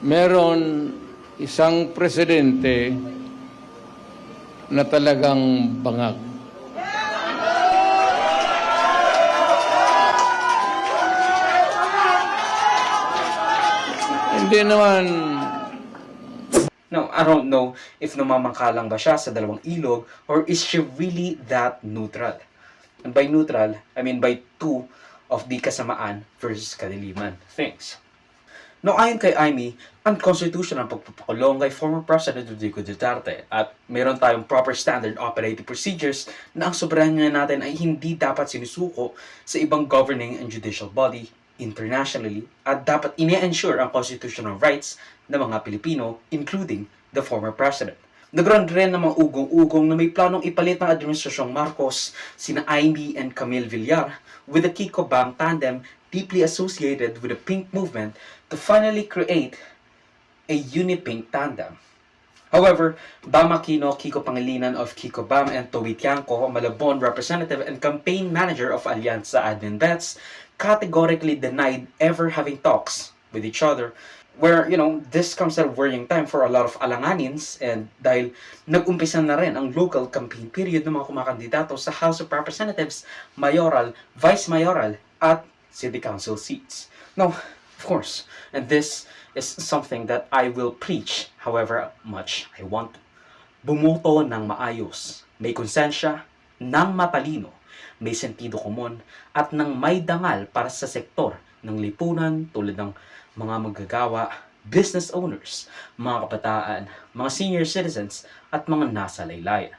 meron isang presidente na talagang bangag. Hindi naman. Now, I don't know if namamangka lang ba siya sa dalawang ilog or is she really that neutral? And by neutral, I mean by two of the kasamaan versus kadiliman things. Now, ayon kay Amy, unconstitutional ang pagpapakulong kay former President Rodrigo Duterte at meron tayong proper standard operating procedures na ang soberanya natin ay hindi dapat sinusuko sa ibang governing and judicial body internationally at dapat ini-ensure ang constitutional rights ng mga Pilipino, including the former president. Nagkaroon rin ng mga ugong-ugong na may planong ipalit ng Administrasyong Marcos sina Amy and Camille Villar with the Kiko Bam tandem deeply associated with the Pink movement to finally create a Uni-Pink tandem. However, Bam Aquino, Kiko Pangilinan of Kiko Bam, and Toby Tiangco, Malabon representative and campaign manager of Alianza Admin Bets, categorically denied ever having talks with each other. Where, this comes at a worrying time for a lot of alanganins and dahil nag-umpisa na rin ang local campaign period ng mga kumakandidato sa House of Representatives, mayoral, vice-mayoral, at city council seats. Now, of course, and this is something that I will preach however much I want to. Bumoto ng maayos, may konsensya, ng matalino, may sentido komon, at ng may dangal para sa sektor ng lipunan tulad ng mga manggagawa, business owners, mga kabataan, mga senior citizens, at mga nasa laylayan.